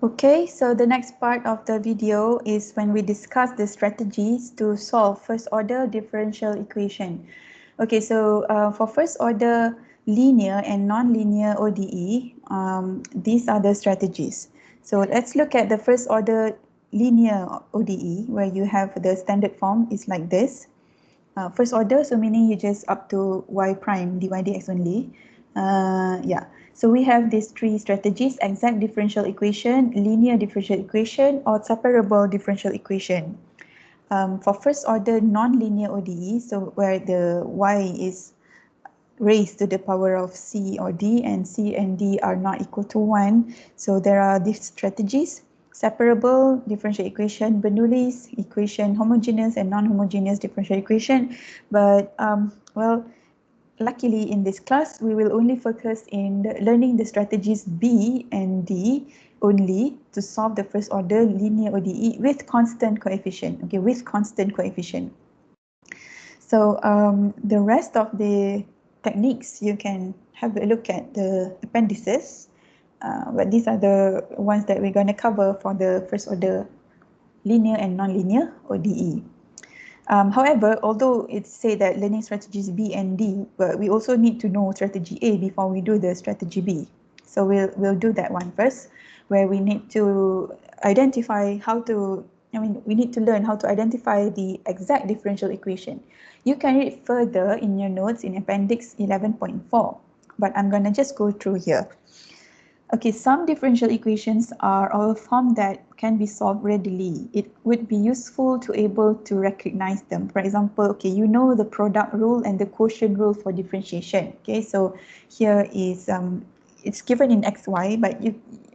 Okay, so the next part of the video is when we discuss the strategies to solve first order differential equation. Okay, so for first order linear and non-linear ODE, these are the strategies. So let's look at the first order linear ODE where you have the standard form is like this. First order, so meaning you just up to y prime dy dx only. Yeah, so we have these three strategies: exact differential equation, linear differential equation, or separable differential equation. For first order non-linear ODE, so where the y is raised to the power of c or d, and c and d are not equal to 1. So there are these strategies: separable differential equation, Bernoulli's equation, homogeneous and non-homogeneous differential equation. But well, luckily in this class, we will only focus in learning the strategies B and D only to solve the first order linear ODE with constant coefficient, okay, with constant coefficient. So the rest of the techniques, you can have a look at the appendices, but these are the ones that we're going to cover for the first order linear and non-linear ODE. However, although it's said that learning strategies B and D, but we also need to know strategy A before we do the strategy B. So we'll do that one first, where we need to identify how to, we need to learn how to identify the exact differential equation. You can read further in your notes in appendix 11.4, but I'm going to just go through here. Okay, some differential equations are of a form that can be solved readily. It would be useful to able to recognize them. For example, okay, you know the product rule and the quotient rule for differentiation. Okay, so here is it's given in xy, but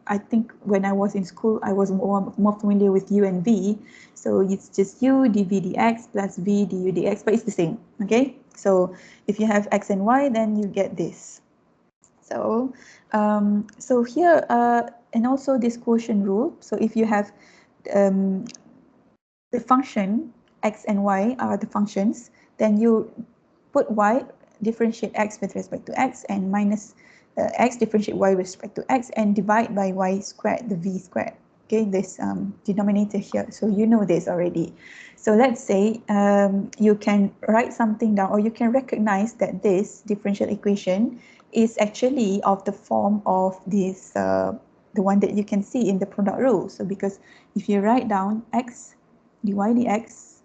I think when I was in school, I was more familiar with u and v. So it's just u dv dx plus v du dx, but it's the same. Okay, so if you have x and y, then you get this. So, so here, and also this quotient rule. So if you have the function x and y are the functions, then you put y, differentiate x with respect to x, and minus x, differentiate y with respect to x, and divide by y squared, the v squared. Okay, this denominator here. So you know this already. So let's say you can write something down, or you can recognize that this differential equation is actually of the form of this, the one that you can see in the product rule. So because if you write down x dy dx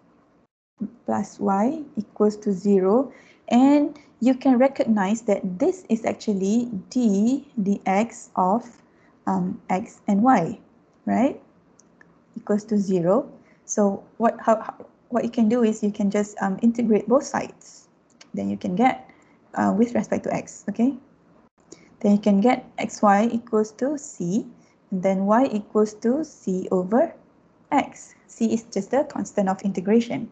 plus y equals to 0, and you can recognize that this is actually d dx of x and y, right? Equals to 0. So what you can do is you can just integrate both sides. Then you can get with respect to x, okay? Then you can get xy equals to c, and then y equals to c over x. C is just the constant of integration.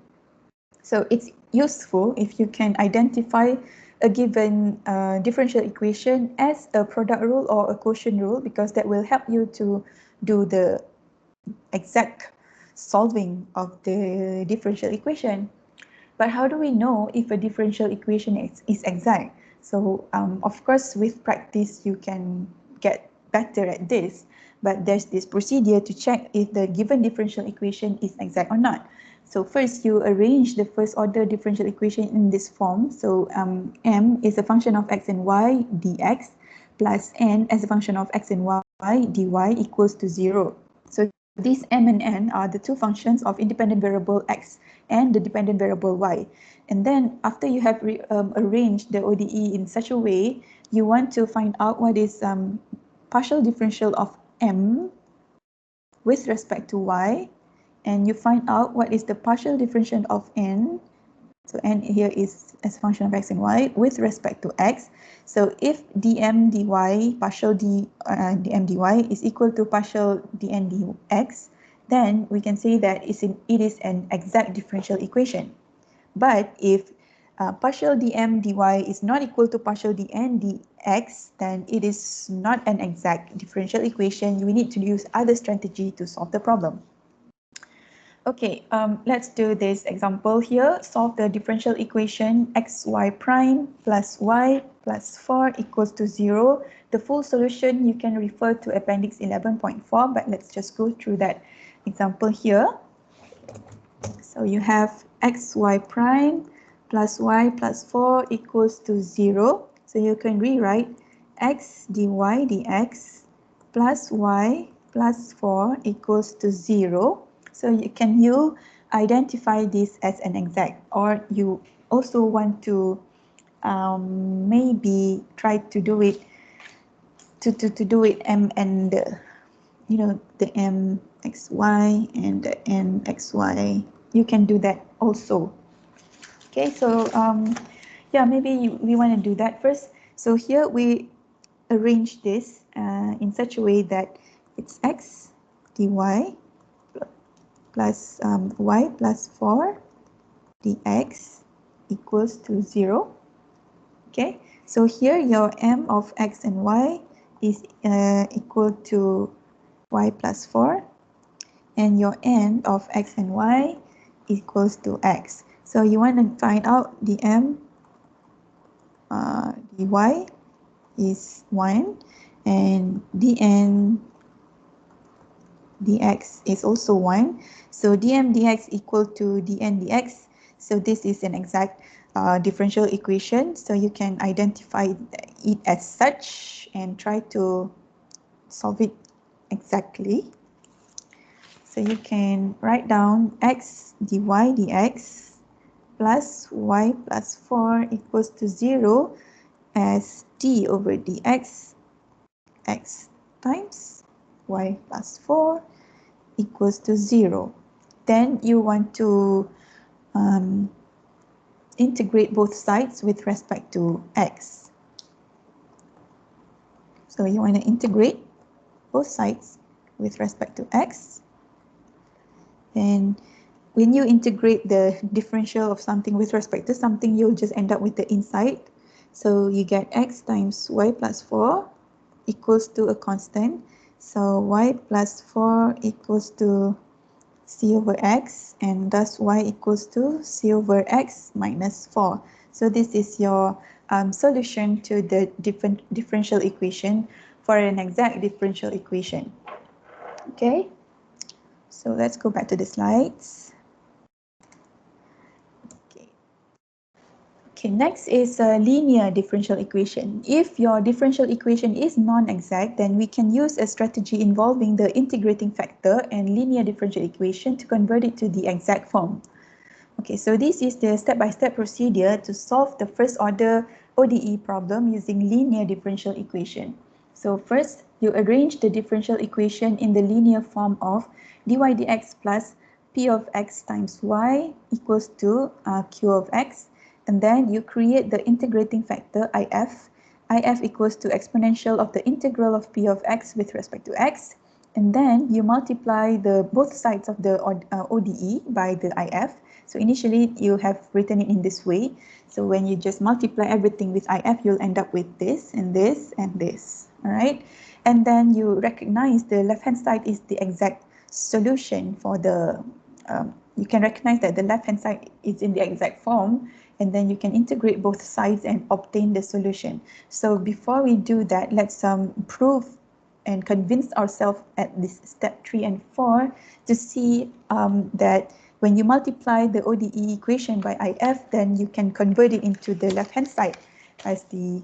So it's useful if you can identify a given differential equation as a product rule or a quotient rule, because that will help you to do the exact solving of the differential equation. But how do we know if a differential equation is exact? So of course, with practice, you can get better at this, but there's this procedure to check if the given differential equation is exact or not. So first, you arrange the first order differential equation in this form. So m is a function of x and y dx plus n as a function of x and y dy equals to 0. So these m and n are the two functions of independent variable x and the dependent variable y. And then after you have arranged the ODE in such a way, you want to find out what is partial differential of m with respect to y, and you find out what is the partial differential of n. So n here is as a function of x and y with respect to x. So if dm dy partial dm dy is equal to partial dn dx, then we can say that it is an exact differential equation. But if partial dm dy is not equal to partial dn dx, then it is not an exact differential equation. We need to use other strategy to solve the problem. Okay, let's do this example here. Solve the differential equation xy prime plus y plus 4 equals to 0. The full solution you can refer to appendix 11.4, but let's just go through that example here. So you have xy prime plus y plus 4 equals to 0. So you can rewrite x dy dx plus y plus 4 equals to 0. So can you identify this as an exact, or you also want to maybe try to do it to do it m and the m xy and the n xy. You can do that also. Okay, so yeah, maybe we want to do that first. So here we arrange this in such a way that it's x dy plus y plus 4 dx equals to 0. Okay, so here your m of x and y is equal to y plus 4, and your n of x and y equals to x. So you want to find out the m dy is 1, and dn dx is also 1. So dm dx equal to dn dx. So this is an exact differential equation. So you can identify it as such and try to solve it exactly. So you can write down x dy dx plus y plus 4 equals to 0 as d over dx x times y plus 4 equals to 0. Then you want to integrate both sides with respect to x. So you want to integrate both sides with respect to x. And when you integrate the differential of something with respect to something, you'll just end up with the inside. So you get x times y plus 4 equals to a constant. So y plus 4 equals to c over x, and thus y equals to c over x minus 4. So this is your solution to the differential equation for an exact differential equation. Okay, so let's go back to the slides. Okay, next is a linear differential equation. If your differential equation is non-exact, then we can use a strategy involving the integrating factor and linear differential equation to convert it to the exact form. Okay, so this is the step-by-step procedure to solve the first order ODE problem using linear differential equation. So first, you arrange the differential equation in the linear form of dy dx plus p of x times y equals to q of x. And then you create the integrating factor if. If equals to exponential of the integral of p of x with respect to x. And then you multiply both sides of the ODE by the if. So initially you have written it in this way. So when you just multiply everything with if, you'll end up with this and this and this. All right. And then you recognize the left-hand side is the exact solution for the, you can recognize that the left-hand side is in the exact form, and then you can integrate both sides and obtain the solution. So before we do that, let's prove and convince ourselves at this step 3 and 4 to see that when you multiply the ODE equation by if, then you can convert it into the left-hand side as the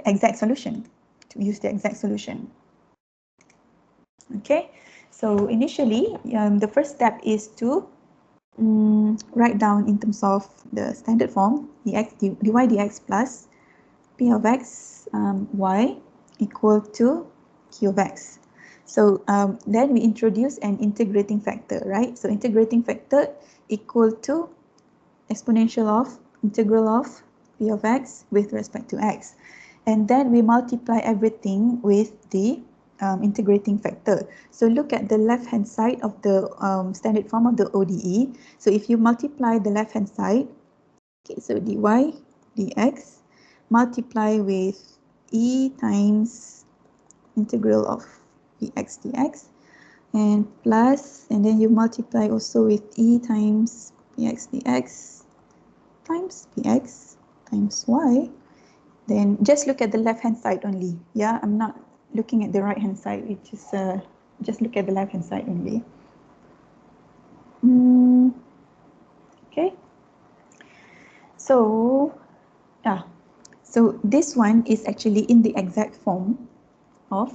exact solution, to use the exact solution. Okay, so initially, the first step is to write down in terms of the standard form, dy dx plus p of x y equal to q of x. So then we introduce an integrating factor, right? So integrating factor equal to exponential of integral of p of x with respect to x. And then we multiply everything with the integrating factor. So look at the left-hand side of the standard form of the ODE. So if you multiply the left-hand side, okay, so dy dx multiply with e times integral of dx dx and plus, and then you multiply also with e times px dx times px times y. Then just look at the left hand side only. Yeah, I'm not looking at the right hand side. It's just look at the left hand side only. Okay. So this one is actually in the exact form of,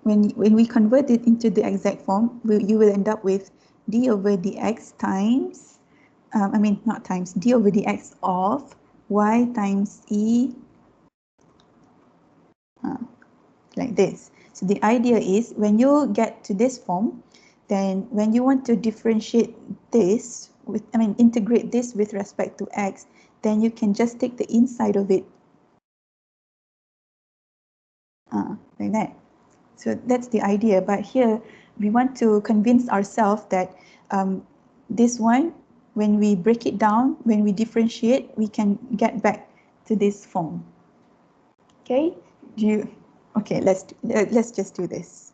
when we convert it into the exact form, you will end up with d over dx times, not times, d over dx of y times e, like this. So the idea is, when you get to this form, then when you want to differentiate this with, integrate this with respect to x, then you can just take the inside of it, like that. So that's the idea. But here we want to convince ourselves that this one, when we break it down, when we differentiate, we can get back to this form. Okay? Okay, let's just do this.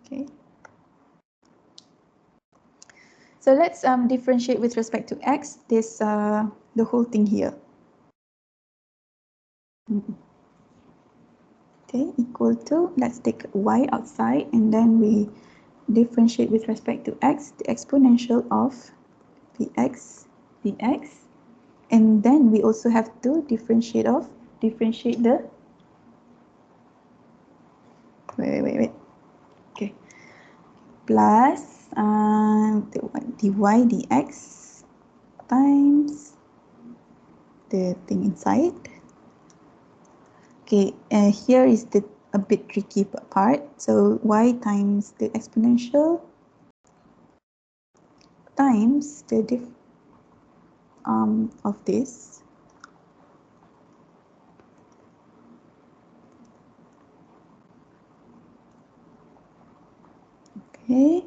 Okay. So let's differentiate with respect to x, this the whole thing here. Okay, equal to, let's take y outside, and then we differentiate with respect to x, the exponential of px dx, and then we also have to differentiate the wait, okay, plus dy dx times the thing inside. Okay, here is a bit tricky part. So y times the exponential times the diff of this. Okay,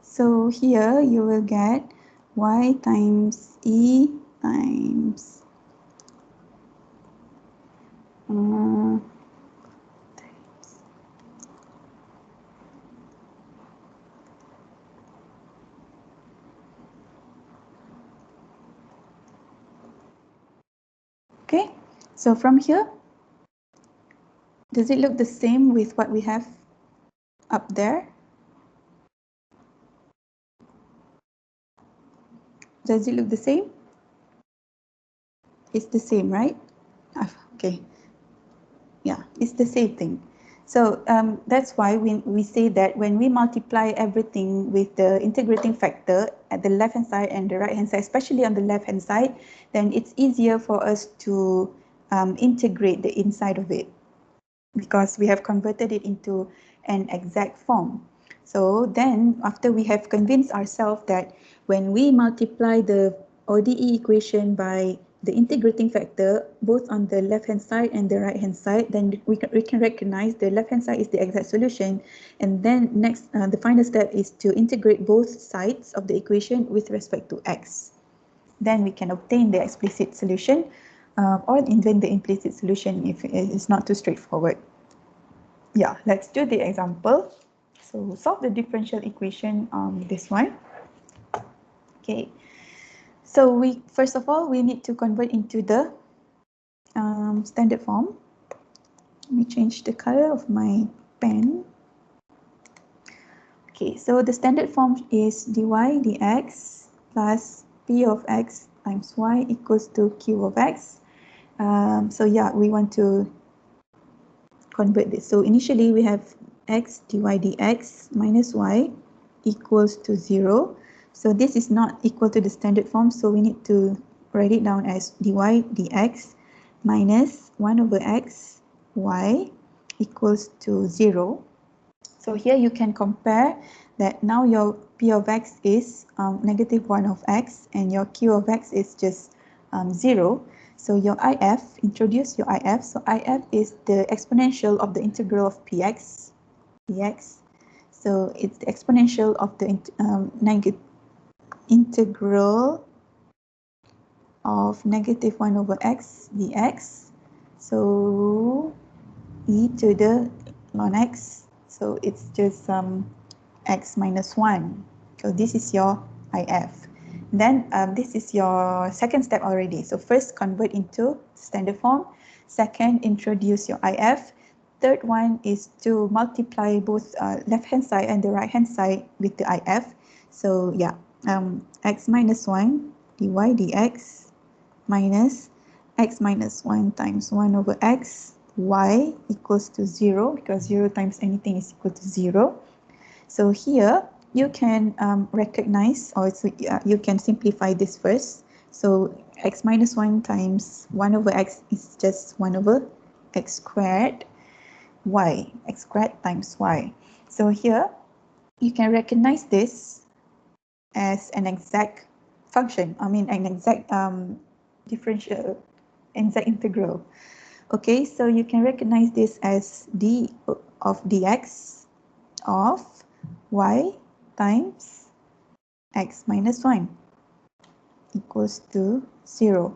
so here you will get y times e times okay, so from here, does it look the same with what we have up there? Does it look the same? It's the same, right? Okay. Yeah, it's the same thing. So that's why we say that when we multiply everything with the integrating factor at the left-hand side and the right-hand side, especially on the left-hand side, then it's easier for us to integrate the inside of it, because we have converted it into an exact form. So then after we have convinced ourselves that when we multiply the ODE equation by the integrating factor, both on the left-hand side and the right-hand side, then we can recognize the left-hand side is the exact solution. And then next, the final step is to integrate both sides of the equation with respect to x. Then we can obtain the explicit solution, or invent the implicit solution if it's not too straightforward. Yeah, let's do the example. So solve the differential equation on this one. Okay, so first of all, we need to convert into the standard form. Let me change the color of my pen. Okay, so the standard form is dy dx plus p of x times y equals to q of x. So yeah, we want to convert this. So initially we have x dy dx minus y equals to 0. So this is not equal to the standard form, so we need to write it down as dy dx minus 1 over x y equals to 0. So here you can compare that now your p of x is negative 1 of x and your q of x is just 0. So your IF, introduce your IF. So IF is the exponential of the integral of px dx. So it's the exponential of the integral of negative 1 over x dx. So e to the ln x. So it's just x minus 1. So this is your IF. Then this is your second step already. So first convert into standard form. Second, introduce your IF. Third one is to multiply both left hand side and the right hand side with the IF. So yeah, x minus 1 dy dx minus x minus 1 times 1 over x y equals to 0, because 0 times anything is equal to 0. So here you can recognize, or you can simplify this first. So x minus 1 times 1 over x is just 1 over x squared y, x squared times y. So here you can recognize this as an exact function, an exact differential, exact integral. Okay, so you can recognize this as d of dx of y times x minus 1 equals to 0.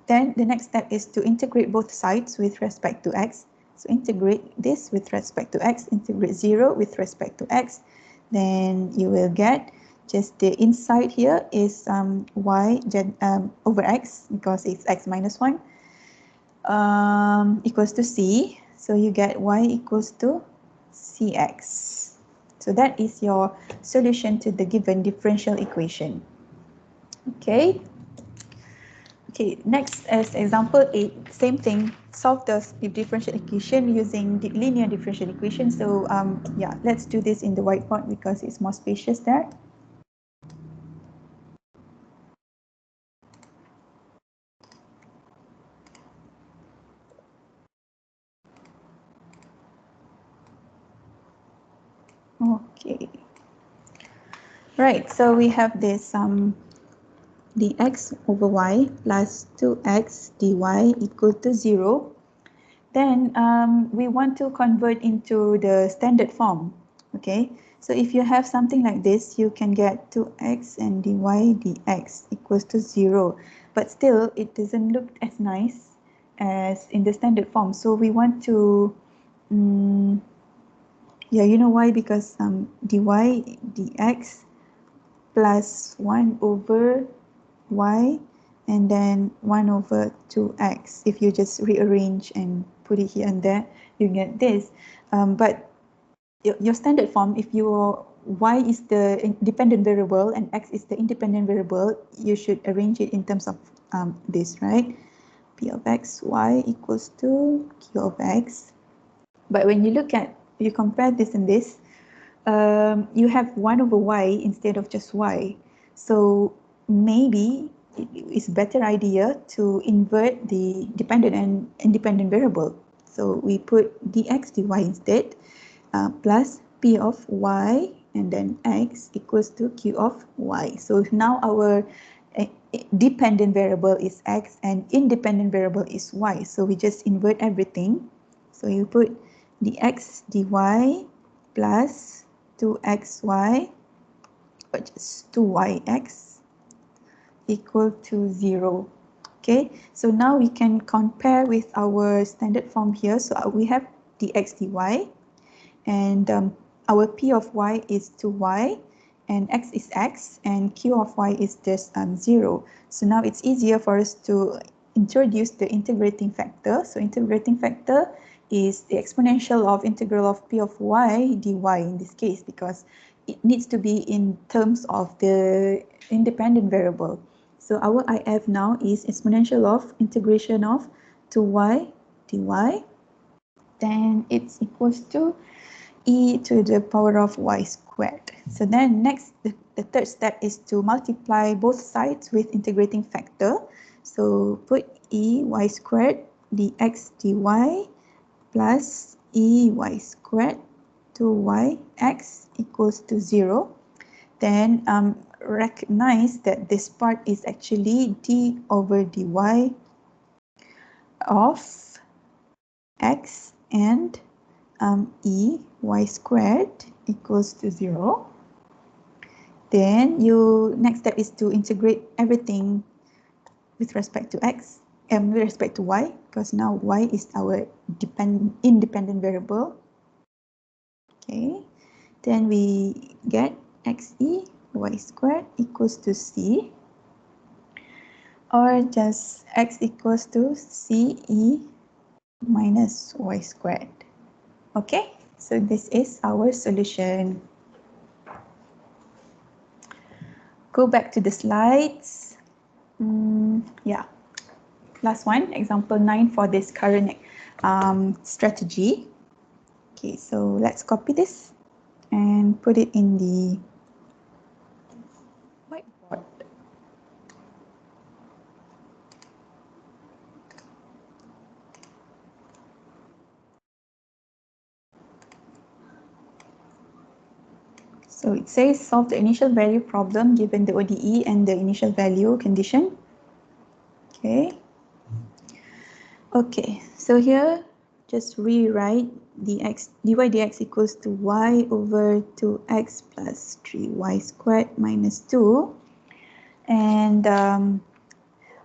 Then the next step is to integrate both sides with respect to x. So integrate this with respect to x, integrate 0 with respect to x. Then you will get just the inside here is y over x, because it's x minus 1, equals to c. So you get y equals to cx. So that is your solution to the given differential equation. Okay. Okay, next as example 8, same thing, solve the differential equation using the linear differential equation. So yeah, let's do this in the whiteboard because it's more spacious there. Okay. Right, so we have this dx over y plus 2x dy equal to 0. Then we want to convert into the standard form. Okay, so if you have something like this, you can get 2x and dy dx equals to 0. But still, it doesn't look as nice as in the standard form. So we want to, yeah, you know why? Because dy dx plus 1 over y and then 1 over 2x. If you just rearrange and put it here and there, you get this. But your standard form, if your y is the dependent variable and x is the independent variable, you should arrange it in terms of this, right? P of x, y equals to q of x. But when you look at, you compare this and this, you have 1 over y instead of just y. So maybe it's a better idea to invert the dependent and independent variable. So we put dx dy instead, plus p of y and then x equals to q of y. So now our dependent variable is x and independent variable is y. So we just invert everything. So you put dx dy plus 2xy, which is 2yx equal to 0. Okay, so now we can compare with our standard form here. So we have dx dy, and our p of y is 2y, and x is x, and q of y is just 0. So now it's easier for us to introduce the integrating factor. So integrating factor is the exponential of integral of p of y dy in this case, because it needs to be in terms of the independent variable. So our IF now is exponential of integration of 2y dy, then it's equals to e to the power of y squared. So then next, the third step is to multiply both sides with integrating factor. So put e y squared dx dy plus e y squared 2yx equals to 0. Then recognize that this part is actually d over dy of x and e y squared equals to 0. Then next step is to integrate everything with respect to x and with respect to y, because now y is our independent variable. Okay, then we get xe y squared equals to c, or just x equals to ce minus y squared. Okay, so this is our solution. Go back to the slides. Yeah, last one, example 9 for this current strategy. Okay, so let's copy this and put it in the whiteboard. So it says solve the initial value problem given the ODE and the initial value condition. Okay. Okay, so here just rewrite the dy dx equals to y over 2x plus 3y squared minus 2. And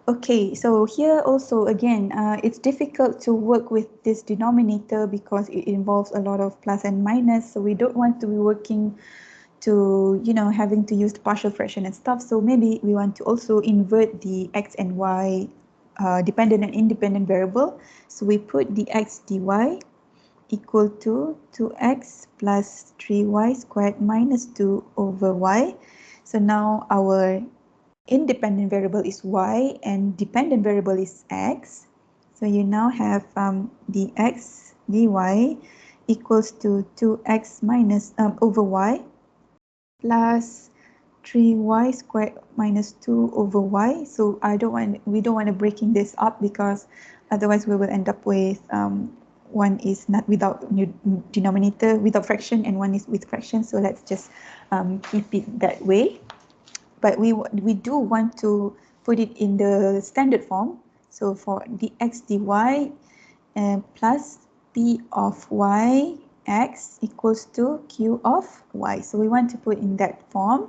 okay, so here also again, it's difficult to work with this denominator because it involves a lot of plus and minus. So we don't want to be working to, having to use the partial fraction and stuff. So maybe we want to also invert the x and y dependent and independent variable. So we put the x dy equal to 2x plus 3y squared minus 2 over y. So now our independent variable is y and dependent variable is x. So you now have the x dy equals to 2x minus over y plus 3y squared minus 2 over y. So we don't want to breaking this up because otherwise we will end up with one is not without denominator without fraction and one is with fraction. So let's just keep it that way. But we do want to put it in the standard form. So for dx dy plus p of y x equals to q of y. So we want to put in that form.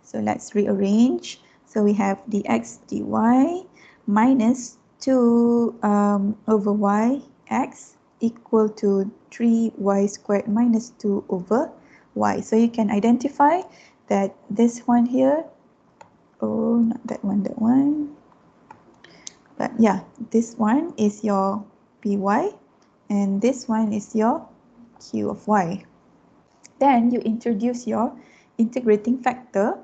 So let's rearrange. So we have dx dy minus 2 over y x equal to 3y squared minus 2 over y. So you can identify that this one here, oh, not that one. But yeah, this one is your py and this one is your q of y. Then you introduce your integrating factor.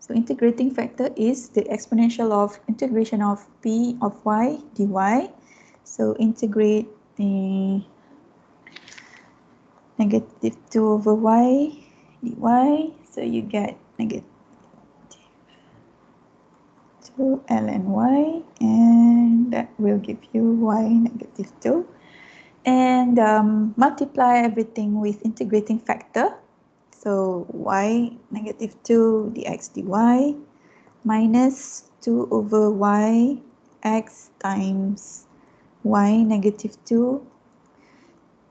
So integrating factor is the exponential of integration of p of y dy. So integrate the negative 2 over y dy. So you get negative 2 ln y, and that will give you y negative 2. And multiply everything with integrating factor. So y negative 2 dx dy minus 2 over y x times y negative 2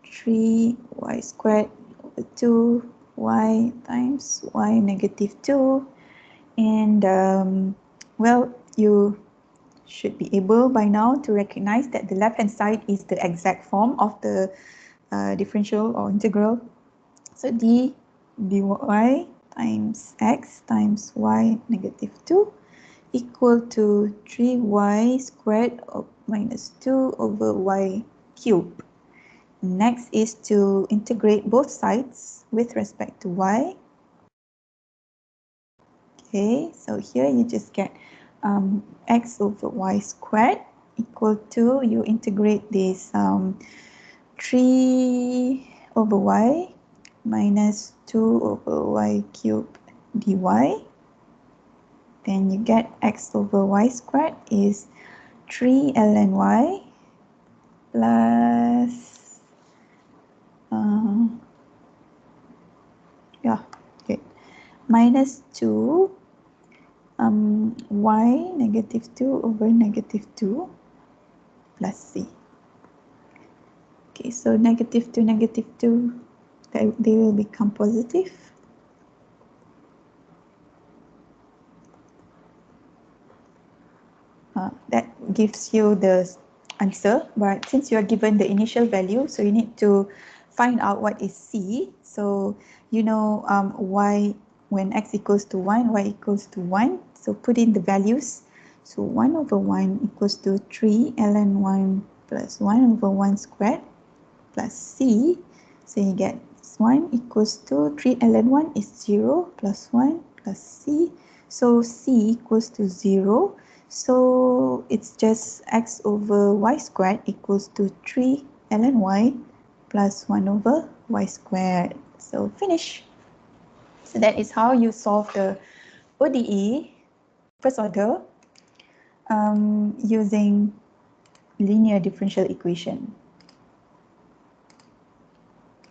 3y squared over 2 y times y negative 2. And well, you should be able by now to recognize that the left hand side is the exact form of the differential or integral. So d dy times x times y negative 2 equal to 3y squared minus 2 over y cubed. Next is to integrate both sides with respect to y. Okay, so here you just get x over y squared equal to, you integrate this 3 over y minus 2 over y cubed dy. Then you get x over y squared is 3 ln y plus minus 2 y negative 2 over negative 2 plus c. Okay, so negative 2, negative 2, they will become positive. gives you the answer, but since you are given the initial value, so you need to find out what is C. So you know y, when x equals to 1, y equals to 1. So put in the values. So 1 over 1 equals to 3 ln 1 plus 1 over 1 squared plus C. So you get 1 equals to 3 ln 1 is 0 plus 1 plus C. So C equals to 0. So it's just x over y squared equals to 3 ln y plus 1 over y squared. So finish. So that is how you solve the ODE first order using linear differential equation.